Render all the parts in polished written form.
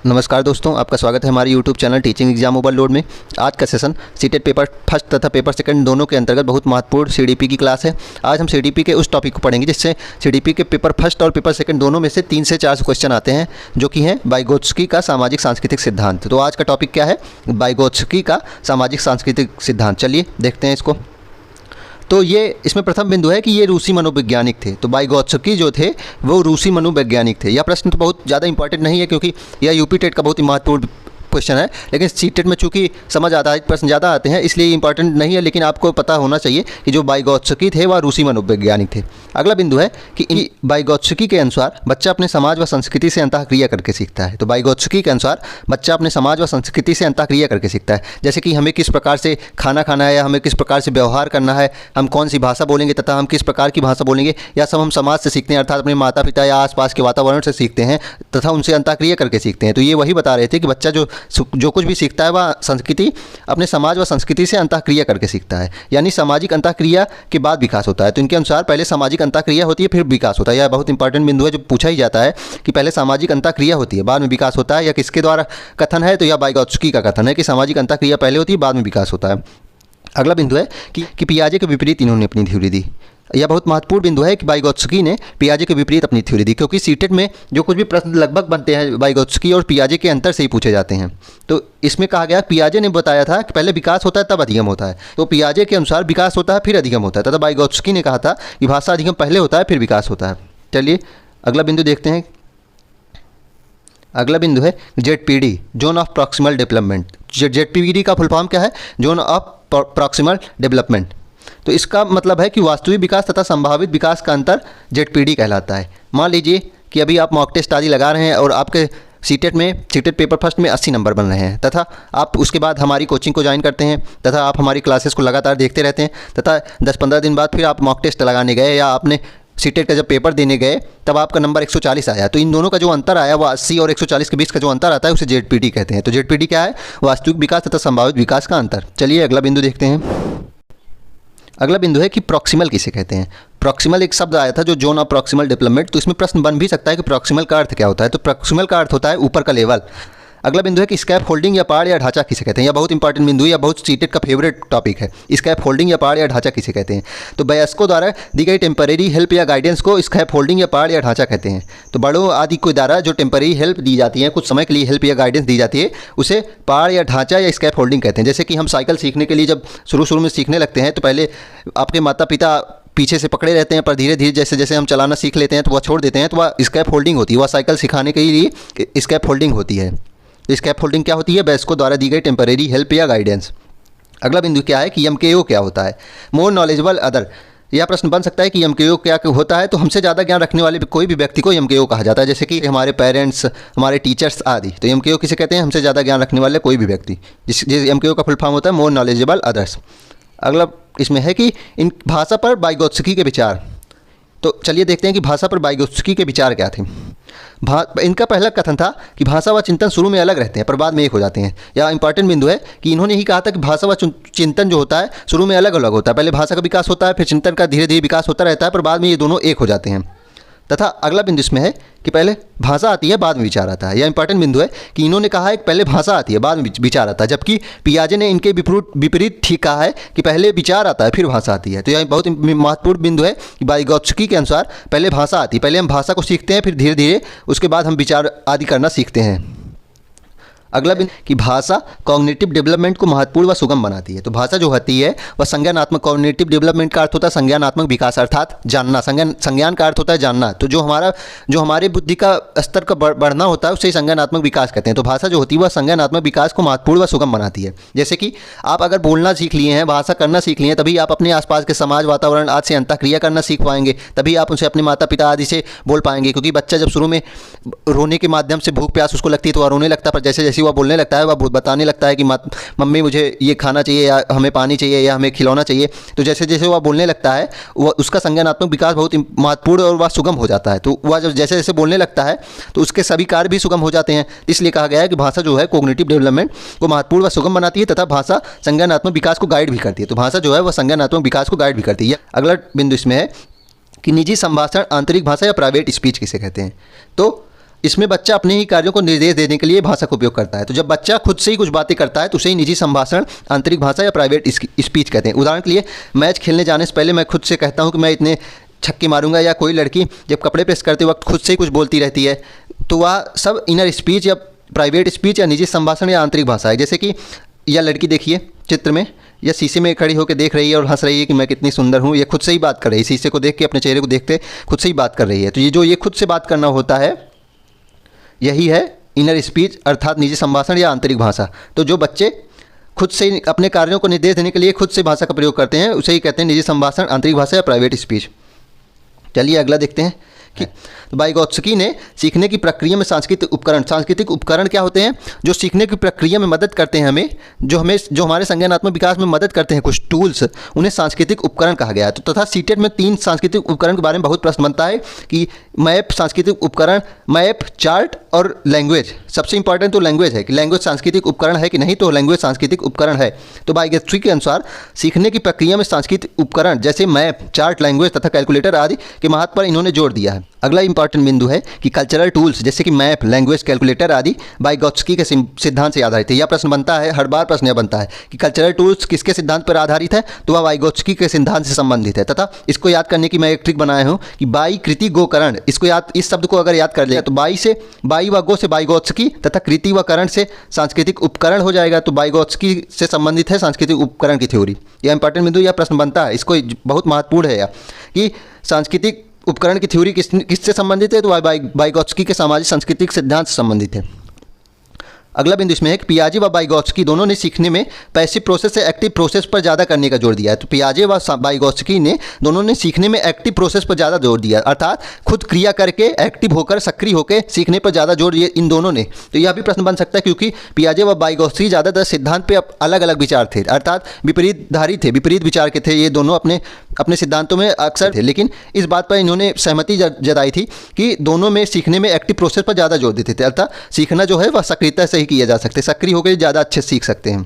नमस्कार दोस्तों, आपका स्वागत है हमारे YouTube channel teaching exam overload में। आज का सेशन सीटेट पेपर फर्स्ट तथा पेपर सेकंड दोनों के अंतर्गत बहुत महत्वपूर्ण सीडीपी की क्लास है। आज हम सीडीपी के उस टॉपिक को पढ़ेंगे जिससे सीडीपी के पेपर फर्स्ट और पेपर सेकंड दोनों में से 3 से 4 क्वेश्चन आते हैं, जो कि हैं वाइगोत्स्की का सामाजिक सांस्कृतिक सिद्धांत। तो आज का टॉपिक क्या है? वाइगोत्स्की का सामाजिक सांस्कृतिक सिद्धांत। चलिए देखते हैं इसको। तो ये इसमें प्रथम बिंदु है कि ये रूसी मनोवैज्ञानिक थे। तो वाइगोत्स्की जो थे वो रूसी मनोवैज्ञानिक थे। यह प्रश्न तो बहुत ज़्यादा इंपॉर्टेंट नहीं है क्योंकि यह यूपी टेट का बहुत ही महत्वपूर्ण क्वेश्चन है, लेकिन सीटेट में चूंकि समझ आधारित प्रश्न ज़्यादा आते हैं इसलिए इंपॉर्टेंट नहीं है, लेकिन आपको पता होना चाहिए कि जो वाइगोत्स्की थे वह रूसी मनोवैज्ञानिक थे। अगला बिंदु है कि वाइगोत्स्की के अनुसार बच्चा अपने समाज व संस्कृति से अंतःक्रिया करके सीखता है। तो वाइगोत्स्की के अनुसार बच्चा अपने समाज व संस्कृति से अंतःक्रिया करके सीखता है, जैसे कि हमें किस प्रकार से खाना खाना है या हमें किस प्रकार से व्यवहार करना है, हम कौन सी भाषा बोलेंगे तथा हम किस प्रकार की भाषा बोलेंगे, या सब हम समाज से सीखते हैं, अर्थात अपने माता पिता या आसपास के वातावरण से सीखते हैं तथा उनसे अंतःक्रिया करके सीखते हैं। तो ये वही बता रहे थे कि बच्चा जो कुछ भी सीखता है वह संस्कृति अपने समाज व संस्कृति से अंतःक्रिया करके सीखता है, यानी सामाजिक अंतःक्रिया के बाद विकास होता है। तो इनके अनुसार पहले सामाजिक अंतःक्रिया होती है फिर विकास होता है। यह बहुत इंपॉर्टेंट बिंदु है जो पूछा ही जाता है कि पहले सामाजिक अंतःक्रिया होती है बाद में विकास होता है। या किसके द्वारा कथन है? तो यह वाइगोत्स्की का कथन है कि सामाजिक अंतःक्रिया पहले होती है बाद में विकास होता है। अगला बिंदु है कि पियाजे के विपरीत इन्होंने अपनी थ्योरी दी। यह बहुत महत्वपूर्ण बिंदु है कि वाइगोत्स्की ने पियाजे के विपरीत अपनी थ्योरी दी, क्योंकि सीटेट में जो कुछ भी प्रश्न लगभग बनते हैं वाइगोत्स्की और पियाजे के अंतर से ही पूछे जाते हैं। तो इसमें कहा गया पियाजे ने बताया था कि पहले विकास होता है तब अधिगम होता है। तो पियाजे के अनुसार विकास होता है फिर अधिगम होता है, तथा वाइगोत्स्की ने कहा था कि भाषा अधिगम पहले होता है फिर विकास होता है। चलिए अगला बिंदु देखते हैं। अगला बिंदु है ZPD, zone of proximal development. ZPD का फुल फॉर्म क्या है? Zone of proximal development. तो इसका मतलब है कि वास्तविक विकास तथा संभावित विकास का अंतर जेडपीडी कहलाता है। मान लीजिए कि अभी आप मॉक टेस्ट आदि लगा रहे हैं और आपके सीटेट पेपर फर्स्ट में 80 नंबर बन रहे हैं, तथा आप उसके बाद हमारी कोचिंग को ज्वाइन करते हैं तथा आप हमारी क्लासेस को लगातार देखते रहते हैं, तथा 10-15 दिन बाद फिर आप मॉक टेस्ट लगाने गए या आपने सीटेट का जब पेपर देने गए तब आपका नंबर 140 आया। तो इन दोनों का जो अंतर आया वो 80 और 140 के बीच का जो अंतर आता है उसे जेडपीडी कहते हैं। तो जेडपीडी क्या है? वास्तविक विकास तथा संभावित विकास का अंतर। चलिए अगला बिंदु देखते हैं। अगला बिंदु है कि प्रॉक्सिमल किसे कहते हैं? प्रॉक्सिमल एक शब्द आया था जो जोन ऑफ प्रॉक्सिमल डेवलपमेंट। तो इसमें प्रश्न बन भी सकता है कि प्रॉक्सिमल का अर्थ क्या होता है? तो प्रॉक्सिमल का अर्थ होता है ऊपर का लेवल। अगला बिंदु है कि स्कैप होल्डिंग या पहाड़ या ढांचा किसे कहते हैं? यह बहुत इंपॉर्टेंट बिंदु है, या बहुत सीटेट का फेवरेट टॉपिक है। स्कैप होल्डिंग या पहाड़ या ढांचा किसे कहते हैं? तो वयस्कों द्वारा दी गई टेम्परेरी हेल्प या गाइडेंस को स्कैप होल्डिंग या पहाड़ या ढांचा कहते हैं। तो बड़ों आदि को द्वारा जो टेम्परेरी हेल्प दी जाती है, कुछ समय के लिए हेल्प या गाइडेंस दी जाती है, उसे पहाड़ या ढांचा या स्कैप होल्डिंग कहते हैं। जैसे कि हम साइकिल सीखने के लिए जब शुरू में सीखने लगते हैं तो पहले आपके माता पिता पीछे से पकड़े रहते हैं, पर धीरे धीरे जैसे जैसे हम चलाना सीख लेते हैं तो वह छोड़ देते हैं, तो वह स्कैप होल्डिंग होती है। वह साइकिल सिखाने के लिए स्कैप होल्डिंग होती है। तो स्कैप होल्डिंग क्या होती है? वयस्कों द्वारा दी गई टेम्परेरी हेल्प या गाइडेंस। अगला बिंदु क्या है कि एमकेओ क्या होता है? More knowledgeable other. यह प्रश्न बन सकता है कि एमकेओ क्या होता है? तो हमसे ज़्यादा ज्ञान रखने वाले कोई भी व्यक्ति को एमकेओ कहा जाता है, जैसे कि हमारे पेरेंट्स, हमारे टीचर्स आदि। तो एमकेओ किसे कहते हैं? हमसे ज़्यादा ज्ञान रखने वाले कोई भी व्यक्ति। जिस एमकेओ का फुल फॉर्म होता है मोर नॉलेजेबल अदर्स। अगला इसमें है कि इन भाषा पर वाइगोत्स्की के विचार। तो चलिए देखते हैं कि भाषा पर वाइगोत्स्की के विचार क्या थे। इनका पहला कथन था कि भाषा व चिंतन शुरू में अलग रहते हैं पर बाद में एक हो जाते हैं। यह इंपॉर्टेंट बिंदु है कि इन्होंने ही कहा था कि भाषा व चिंतन जो होता है शुरू में अलग अलग होता है। पहले भाषा का विकास होता है फिर चिंतन का धीरे धीरे विकास होता रहता है, पर बाद में ये दोनों एक हो जाते हैं। तथा अगला बिंदु इसमें है कि पहले भाषा आती है बाद में विचार आता है। यह इंपॉर्टेंट बिंदु है कि इन्होंने कहा है कि पहले भाषा आती है बाद में विचार आता है, जबकि पियाजे ने इनके विपरीत ठीक कहा है कि पहले विचार आता है फिर भाषा आती है। तो यह बहुत महत्वपूर्ण बिंदु है कि वाइगोत्स्की के अनुसार पहले भाषा आती है, पहले हम भाषा को सीखते हैं फिर धीरे धीरे उसके बाद हम विचार आदि करना सीखते हैं। अगला बिंदु कि भाषा कॉग्निटिव डेवलपमेंट को महत्वपूर्ण व सुगम बनाती है। तो भाषा जो होती है वह संज्ञानात्मक, कॉग्निटिव डेवलपमेंट का अर्थ होता है संज्ञानात्मक विकास, अर्थात जानना। संज्ञान का अर्थ होता है जानना। तो जो हमारे बुद्धि का स्तर का बढ़ना होता है उसे संज्ञानात्मक विकास कहते हैं। तो भाषा जो होती है वह संज्ञानात्मक विकास को महत्वपूर्ण व सुगम बनाती है। जैसे कि आप अगर बोलना सीख लिए हैं, भाषा करना सीख लिए हैं, तभी आप अपने आसपास के समाज वातावरण आदि से अंतःक्रिया करना सीख पाएंगे, तभी आप उनसे अपने माता पिता आदि से बोल पाएंगे। क्योंकि बच्चा जब शुरू में रोने के माध्यम से भूख प्यास उसको लगती है तो वह रोने लगता है, पर जैसे जैसे वह बोलने लगता है वह बताने लगता है कि मम्मी मुझे ये खाना चाहिए या हमें पानी चाहिए या हमें खिलौना चाहिए। तो जैसे जैसे वह बोलने लगता है वह उसका संज्ञानात्मक विकास बहुत महत्वपूर्ण और वह सुगम हो जाता है। तो वह जब जैसे जैसे बोलने लगता है तो उसके सभी कार्य भी सुगम हो जाते हैं। इसलिए कहा गया है कि भाषा जो है कॉग्निटिव डेवलपमेंट को महत्वपूर्ण व सुगम बनाती है तथा भाषा संज्ञानात्मक विकास को गाइड भी करती है। तो भाषा जो है वह संज्ञानात्मक विकास को गाइड भी करती है। अगला बिंदु इसमें है कि निजी संभाषण, आंतरिक भाषा या प्राइवेट स्पीच किसे कहते हैं? तो इसमें बच्चा अपने ही कार्यों को निर्देश देने के लिए भाषा का उपयोग करता है। तो जब बच्चा खुद से ही कुछ बातें करता है तो उसे ही निजी संभाषण, आंतरिक भाषा या प्राइवेट स्पीच कहते हैं। उदाहरण के लिए, मैच खेलने जाने से पहले मैं खुद से कहता हूँ कि मैं इतने छक्के मारूंगा, या कोई लड़की जब कपड़े प्रेस करते वक्त खुद से ही कुछ बोलती रहती है, तो वह सब इनर स्पीच या प्राइवेट स्पीच या निजी संभाषण या आंतरिक भाषा है। जैसे कि यह लड़की देखिए चित्र में, या शीशे में खड़ी होकर देख रही है और हंस रही है कि मैं कितनी सुंदर हूँ, ये खुद से ही बात कर रही है। शीशे को देख के अपने चेहरे को देखते खुद से ही बात कर रही है। तो ये जो ये खुद से बात करना होता है, यही है इनर स्पीच अर्थात निजी संभाषण या आंतरिक भाषा। तो जो बच्चे खुद से अपने कार्यों को निर्देश देने के लिए खुद से भाषा का प्रयोग करते हैं, उसे ही कहते हैं निजी संभाषण, आंतरिक भाषा या प्राइवेट स्पीच। चलिए अगला देखते हैं कि वाइगोत्स्की ने सीखने की प्रक्रिया में सांस्कृतिक उपकरण क्या होते हैं? जो सीखने की प्रक्रिया में मदद करते हैं हमें, जो हमारे संज्ञानात्मक विकास में मदद करते हैं, कुछ टूल्स, उन्हें सांस्कृतिक उपकरण कहा गया है। तो तथा सीटेट में 3 सांस्कृतिक उपकरण के बारे में बहुत प्रश्न बनता है कि मैप सांस्कृतिक उपकरण, मैप, चार्ट और लैंग्वेज। सबसे इंपॉर्टेंट तो लैंग्वेज है कि लैंग्वेज सांस्कृतिक उपकरण है कि नहीं, तो लैंग्वेज सांस्कृतिक उपकरण है। तो वाइगोत्स्की के अनुसार सीखने की प्रक्रिया में सांस्कृतिक उपकरण जैसे मैप, चार्ट, लैंग्वेज तथा कैलकुलेटर आदि के महत्व पर इन्होंने जोर दिया है। अगला इंपॉर्टेंट बिंदु है कि कल्चरल टूल्स जैसे कि मैप, लैंग्वेज, कैलकुलेटर आदि वाइगोत्स्की के सिद्धांत से आधारित है। यह प्रश्न बनता है, हर बार प्रश्न यह बनता है कि कल्चरल टूल्स किसके सिद्धांत पर आधारित है, तो वह वाइगोत्स्की के सिद्धांत से संबंधित है। तथा इसको याद करने की मैं एक ट्रिक बनाया हूँ कि बाई, कृति, गोकरण, इसको याद, इस शब्द को अगर याद कर लिया तो बाई व गो से वाइगोत्स्की तथा कृति व करण से सांस्कृतिक उपकरण हो जाएगा। तो वाइगोत्स्की से संबंधित है सांस्कृतिक उपकरण की थ्योरी। यह इंपॉर्टेंट बिंदु, यह प्रश्न बनता है, इसको बहुत महत्वपूर्ण है कि सांस्कृतिक उपकरण की थ्योरी किससे संबंधित है, तो वाइगोत्स्की के सामाजिक सांस्कृतिक सिद्धांत से संबंधित है। अगला बिंदु इसमें है कि पियाजे व वाइगोत्स्की दोनों ने सीखने में पैसिव प्रोसेस से एक्टिव प्रोसेस पर ज़्यादा करने का जोर दिया है। तो पियाजे व वाइगोत्स्की ने दोनों ने सीखने में एक्टिव प्रोसेस पर ज़्यादा जोर दिया, अर्थात खुद क्रिया करके एक्टिव होकर, सक्रिय होकर सीखने पर ज़्यादा जोर दिया इन दोनों ने। तो यह भी प्रश्न बन सकता है क्योंकि पियाजे व वाइगोत्स्की ज़्यादातर सिद्धांत पे अलग अलग विचार थे, अर्थात विपरीतधारी थे, विपरीत विचार के थे। ये दोनों अपने सिद्धांतों में अक्सर थे, लेकिन इस बात पर इन्होंने सहमति जताई थी कि दोनों में सीखने में एक्टिव प्रोसेस पर ज़्यादा जोर देते थे, अर्थात सीखना जो है वह सक्रियता से ही किया जा सकते, सक्रिय होकर ज़्यादा अच्छे सीख सकते हैं।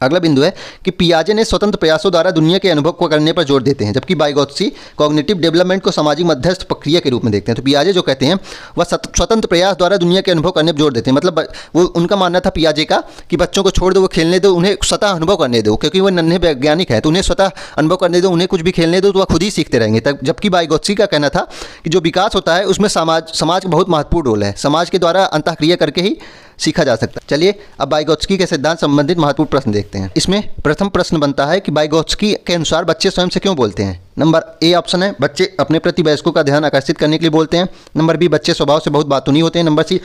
अगला बिंदु है कि पियाजे ने स्वतंत्र प्रयासों द्वारा दुनिया के अनुभव को करने पर जोर देते हैं, जबकि वाइगोत्स्की कॉग्निटिव डेवलपमेंट को सामाजिक मध्यस्थ प्रक्रिया के रूप में देखते हैं। तो पियाजे जो कहते हैं वह स्वतंत्र प्रयास द्वारा दुनिया के अनुभव करने पर जोर देते हैं। मतलब वो उनका मानना था पियाजे का कि बच्चों को छोड़ दो, वो खेलने दो, उन्हें स्वतः अनुभव करने दो, क्योंकि वो नन्हे वैज्ञानिक है, तो उन्हें स्वतः अनुभव करने दो, उन्हें कुछ भी खेलने दो तो वह खुद ही सीखते रहेंगे। तब जबकि वाइगोत्स्की का कहना था कि जो विकास होता है उसमें समाज का बहुत महत्वपूर्ण रोल है, समाज के द्वारा अंतःक्रिया करके ही सीखा जा सकता है। चलिए अब वाइगोत्स्की के सिद्धांत संबंधित महत्वपूर्ण प्रश्न देखते हैं। इसमें प्रथम प्रश्न बनता है कि वाइगोत्स्की के अनुसार बच्चे स्वयं से क्यों बोलते हैं। नंबर ए ऑप्शन है, बच्चे अपने प्रति वयस्कों का ध्यान आकर्षित करने के लिए बोलते हैं। नंबर बी, बच्चे स्वभाव से बहुत बातूनी होते हैं। नंबर सी,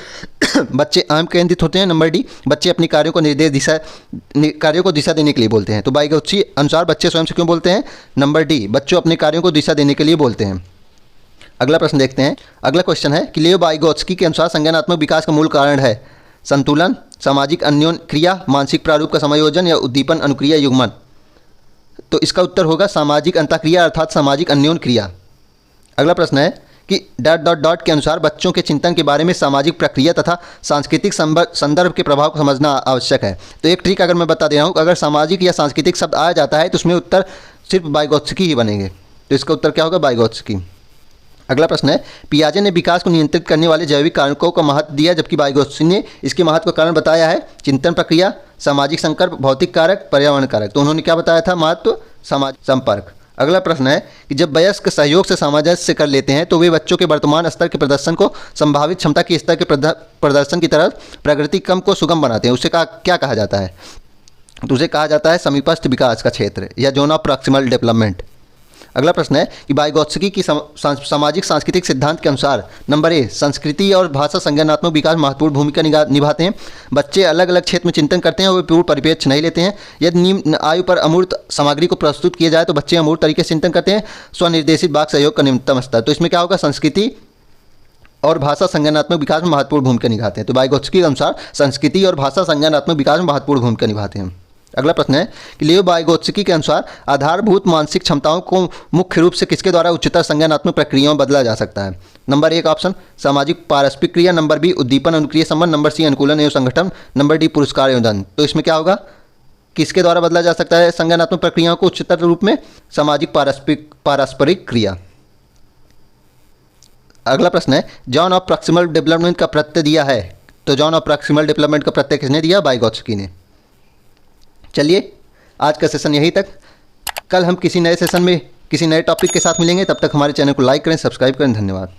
बच्चे आम केंद्रित होते हैं। नंबर डी, बच्चे अपनी कार्यों को दिशा देने के लिए बोलते हैं। तो वाइगोत्स्की अनुसार बच्चे स्वयं से क्यों बोलते हैं? नंबर डी, बच्चों अपने कार्यों को दिशा देने के लिए बोलते हैं। अगला प्रश्न देखते हैं। अगला क्वेश्चन है कि लियो वाइगोत्स्की के अनुसार संज्ञानात्मक विकास का मूल कारण है संतुलन, सामाजिक अन्योन क्रिया, मानसिक प्रारूप का समायोजन या उद्दीपन अनुक्रिया युग्मन। तो इसका उत्तर होगा सामाजिक अंतःक्रिया अर्थात सामाजिक अन्योन क्रिया। अगला प्रश्न है कि ... के अनुसार बच्चों के चिंतन के बारे में सामाजिक प्रक्रिया तथा सांस्कृतिक संदर्भ के प्रभाव को समझना आवश्यक है। तो एक ट्रिक अगर मैं बता दे रहा हूँ, अगर सामाजिक या सांस्कृतिक शब्द आ जाता है तो उसमें उत्तर सिर्फ वाइगोत्स्की ही बनेंगे। तो इसका उत्तर क्या होगा? वाइगोत्स्की। अगला प्रश्न है, पियाजे ने विकास को नियंत्रित करने वाले जैविक कारकों को महत्व दिया, जबकि वाइगोत्स्की ने इसके महत्व का कारण बताया है चिंतन प्रक्रिया, सामाजिक संकल्प, भौतिक कारक, पर्यावरण कारक। तो उन्होंने क्या बताया था? महत्व समाज संपर्क। अगला प्रश्न है कि जब वयस्क सहयोग से सामंजस्य कर लेते हैं तो वे बच्चों के वर्तमान स्तर के प्रदर्शन को संभावित क्षमता के स्तर के प्रदर्शन की तरफ प्रगति क्रम को सुगम बनाते हैं। उसे क्या कहा जाता है? तो उसे कहा जाता है समीपस्थ विकास का क्षेत्र या जोन ऑफ प्रॉक्सिमल डेवलपमेंट। अगला प्रश्न है कि वाइगोत्स्की की सामाजिक सांस्कृतिक सिद्धांत के अनुसार नंबर ए, संस्कृति और भाषा संज्ञानात्मक विकास में महत्वपूर्ण भूमिका निभाते हैं। बच्चे अलग अलग क्षेत्र में चिंतन करते हैं और वे पूर्ण परिप्रेक्ष्य नहीं लेते हैं। यदि निम्न आयु पर अमूर्त सामग्री को प्रस्तुत किया जाए तो बच्चे अमूर्त तरीके से चिंतन करते हैं। स्वनिर्देशित वाक सहयोग का निम्नतम स्तर। तो इसमें क्या होगा? संस्कृति और भाषा संज्ञानात्मक विकास में महत्वपूर्ण भूमिका निभाते हैं। तो वाइगोत्स्की के अनुसार संस्कृति और भाषा संज्ञानात्मक विकास में महत्वपूर्ण भूमिका निभाते हैं। अगला प्रश्न है कि लियो वाइगोत्स्की के अनुसार आधारभूत मानसिक क्षमताओं को मुख्य रूप से किसके द्वारा उच्चतर संज्ञानात्मक प्रक्रियाओं में बदला जा सकता है? नंबर एक ऑप्शन सामाजिक पारस्परिक क्रिया, नंबर बी उद्दीपन अनुक्रिया संबंध, नंबर सी अनुकूलन एवं संगठन, नंबर डी पुरस्कार एवं दंड। तो इसमें क्या होगा? किसके द्वारा बदला जा सकता है संज्ञानात्मक प्रक्रियाओं को उच्चतर रूप में? सामाजिक पारस्परिक क्रिया। अगला प्रश्न है, जॉन ऑफ प्रॉक्सिमल डेवलपमेंट का प्रत्यय दिया है, तो जॉन ऑफ प्रॉक्सिमल डेवलपमेंट का प्रत्यय किसने दिया? वाइगोत्स्की ने। चलिए आज का सेशन यहीं तक। कल हम किसी नए सेशन में किसी नए टॉपिक के साथ मिलेंगे। तब तक हमारे चैनल को लाइक करें, सब्सक्राइब करें। धन्यवाद।